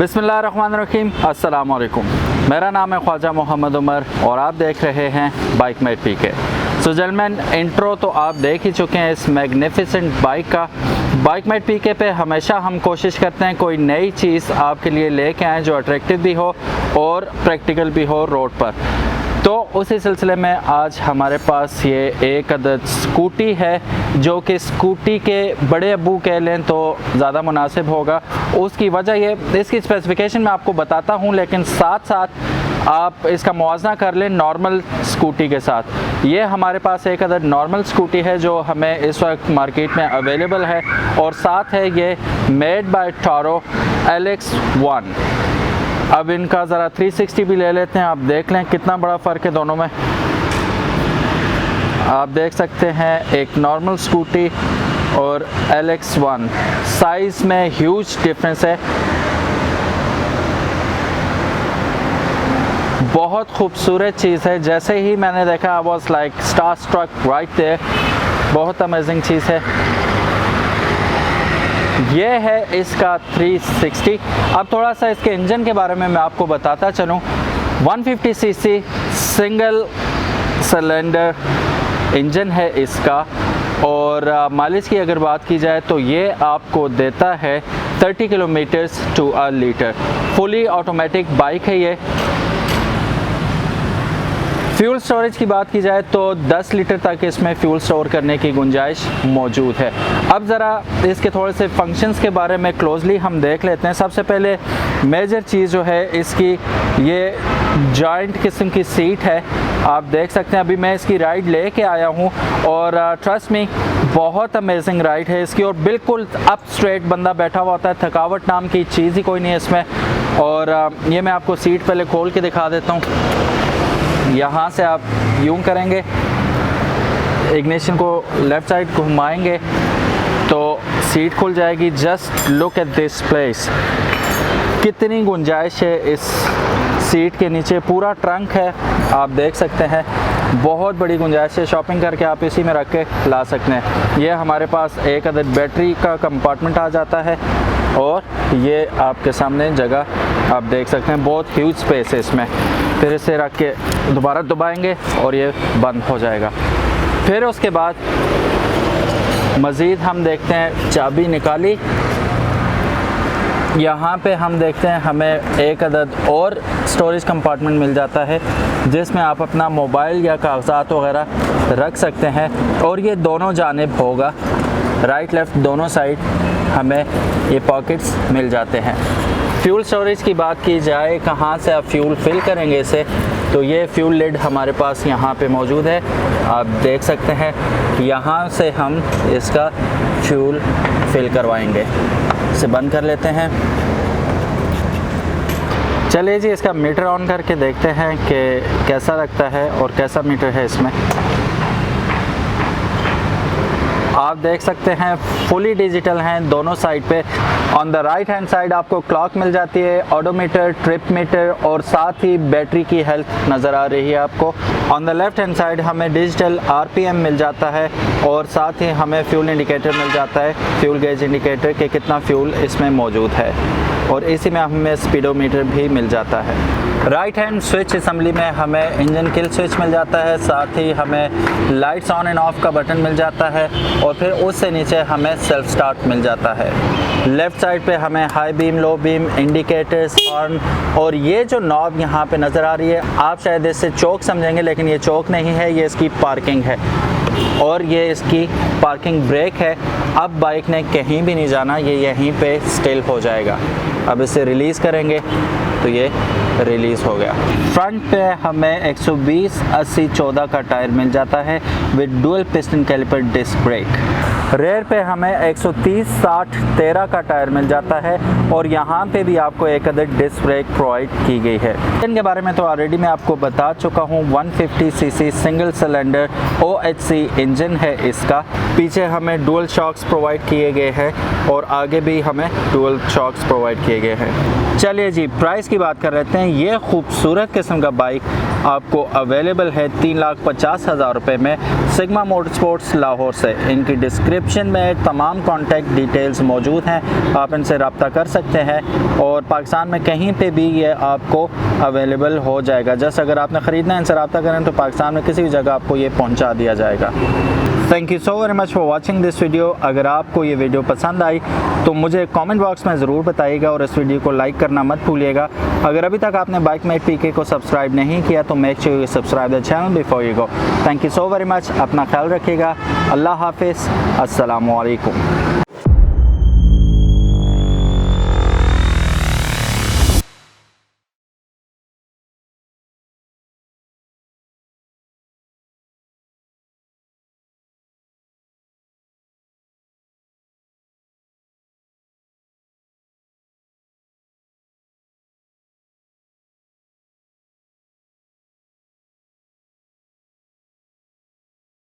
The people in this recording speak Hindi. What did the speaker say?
बिस्मिल्लाहिर्रहमानिर्रहीम, अस्सलामुअलैकुम। मेरा नाम है ख्वाजा मोहम्मद उमर और आप देख रहे हैं बाइक मेट पीके। सो जेंटलमैन, इंट्रो तो आप देख ही चुके हैं इस मैग्निफिसेंट बाइक का। बाइक मेट पीके पे हमेशा हम कोशिश करते हैं कोई नई चीज़ आपके लिए लेके आएँ जो अट्रैक्टिव भी हो और प्रैक्टिकल भी हो रोड पर। तो उसी सिलसिले में आज हमारे पास ये एक अदद स्कूटी है जो कि स्कूटी के बड़े अब्बू कह लें तो ज़्यादा मुनासिब होगा। उसकी वजह ये, इसकी स्पेसिफिकेशन मैं आपको बताता हूँ, लेकिन साथ साथ आप इसका मुआवजा कर लें नॉर्मल स्कूटी के साथ। ये हमारे पास एक अदद नॉर्मल स्कूटी है जो हमें इस वक्त मार्केट में अवेलेबल है और साथ है ये मेड बाय टारो AleX 1। अब इनका ज़रा 360 भी ले लेते हैं, आप देख लें कितना बड़ा फ़र्क है दोनों में। आप देख सकते हैं एक नॉर्मल स्कूटी और AleX 1, साइज़ में ह्यूज डिफरेंस है। बहुत खूबसूरत चीज़ है, जैसे ही मैंने देखा I was like star struck right there. बहुत अमेजिंग चीज़ है। ये है इसका 360। अब थोड़ा सा इसके इंजन के बारे में मैं आपको बताता चलूँ। 150cc सिंगल सिलेंडर इंजन है इसका और माइलेज की अगर बात की जाए तो ये आपको देता है 30 kilometres to a litre. Fully automatic bike है ये। फ्यूल स्टोरेज की बात की जाए तो 10 लीटर तक इसमें फ्यूल स्टोर करने की गुंजाइश मौजूद है। अब ज़रा इसके थोड़े से फंक्शंस के बारे में क्लोजली हम देख लेते हैं। सबसे पहले मेजर चीज़ जो है इसकी, ये जॉइंट किस्म की सीट है। आप देख सकते हैं अभी मैं इसकी राइड लेके आया हूँ और ट्रस्ट मी बहुत अमेजिंग राइड है इसकी और बिल्कुल अप स्ट्रेट बंदा बैठा हुआ होता है। थकावट नाम की चीज़ ही कोई नहीं है इसमें। और ये मैं आपको सीट पहले खोल के दिखा देता हूँ। यहाँ से आप यूं करेंगे, इग्निशन को लेफ़्ट साइड घुमाएंगे तो सीट खुल जाएगी। Just look at this place, कितनी गुंजाइश है इस सीट के नीचे। पूरा ट्रंक है, आप देख सकते हैं, बहुत बड़ी गुंजाइश है। शॉपिंग करके आप इसी में रख के ला सकते हैं। ये हमारे पास एक अदद बैटरी का कंपार्टमेंट आ जाता है और ये आपके सामने जगह आप देख सकते हैं, बहुत ह्यूज स्पेस है इसमें। फिर इसे रख के दोबारा दबाएंगे और ये बंद हो जाएगा। फिर उसके बाद मज़ीद हम देखते हैं, चाबी निकाली, यहाँ पे हम देखते हैं हमें एक अदद और स्टोरेज कंपार्टमेंट मिल जाता है जिसमें आप अपना मोबाइल या कागजात वगैरह रख सकते हैं और ये दोनों जानिब होगा, राइट लेफ़्ट दोनों साइड हमें ये पॉकेट्स मिल जाते हैं। फ्यूल स्टोरेज की बात की जाए, कहाँ से आप फ्यूल फिल करेंगे इसे, तो ये फ्यूल लिड हमारे पास यहाँ पे मौजूद है। आप देख सकते हैं यहाँ से हम इसका फ्यूल फिल करवाएंगे। इसे बंद कर लेते हैं। चलिए जी, इसका मीटर ऑन करके देखते हैं कि कैसा लगता है और कैसा मीटर है इसमें। आप देख सकते हैं फुली डिजिटल हैं दोनों साइड पे। On the right hand side आपको क्लॉक मिल जाती है, ऑडोमीटर, ट्रिप मीटर और साथ ही बैटरी की हेल्थ नज़र आ रही है आपको। On the left hand side हमें डिजिटल RPM मिल जाता है और साथ ही हमें फ्यूल इंडिकेटर मिल जाता है, फ्यूल गेज इंडिकेटर के कितना फ्यूल इसमें मौजूद है और इसी में हमें स्पीडोमीटर भी मिल जाता है। राइट हैंड स्विच असेंबली में हमें इंजन किल स्विच मिल जाता है, साथ ही हमें लाइट्स ऑन एंड ऑफ का बटन मिल जाता है और फिर उससे नीचे हमें सेल्फ स्टार्ट मिल जाता है। लेफ़्ट साइड पे हमें high beam, low beam, indicators, horn और ये जो नॉब यहाँ पे नज़र आ रही है, आप शायद इससे चौक समझेंगे लेकिन ये चौक नहीं है, ये इसकी पार्किंग है और ये इसकी पार्किंग ब्रेक है। अब बाइक ने कहीं भी नहीं जाना, ये यहीं पे स्टिल हो जाएगा। अब इसे रिलीज़ करेंगे तो ये रिलीज़ हो गया। फ्रंट पे हमें 120/80/14 का टायर मिल जाता है with dual piston caliper disc brake. Rear पे हमें 130/60/13 का टायर मिल जाता है और यहाँ पे भी आपको एक अदद डिस्क ब्रेक प्रोवाइड की गई है। इंजन के बारे में तो ऑलरेडी मैं आपको बता चुका हूँ। 150cc single cylinder OHC engine है इसका। पीछे हमें डुअल शॉक्स प्रोवाइड किए गए हैं और आगे भी हमें डुअल शॉक्स प्रोवाइड किए गए हैं। चलिए जी, प्राइस की बात कर लेते हैं। ये खूबसूरत किस्म का बाइक आपको अवेलेबल है 3,50,000 रुपये में सिग्मा मोटरस्पोर्ट्स लाहौर से। इनकी डिस्क्रिप्शन में तमाम कॉन्टैक्ट डिटेल्स मौजूद हैं, आप इनसे रब्ता कर सकते हैं और पाकिस्तान में कहीं पे भी ये आपको अवेलेबल हो जाएगा। जस्ट अगर आपने ख़रीदना है इनसे रब्ता करें तो पाकिस्तान में किसी भी जगह आपको ये पहुंचा दिया जाएगा। Thank you so very much for watching this video. अगर आपको ये वीडियो पसंद आई तो मुझे कमेंट बॉक्स में ज़रूर बताइएगा और इस वीडियो को लाइक करना मत भूलिएगा। अगर अभी तक आपने बाइक मेट पीके को सब्सक्राइब नहीं किया तो make sure you subscribe the channel before you go. Thank you so very much, अपना ख्याल रखिएगा। अल्लाह हाफिज़, अस्सलामु अलैकुम।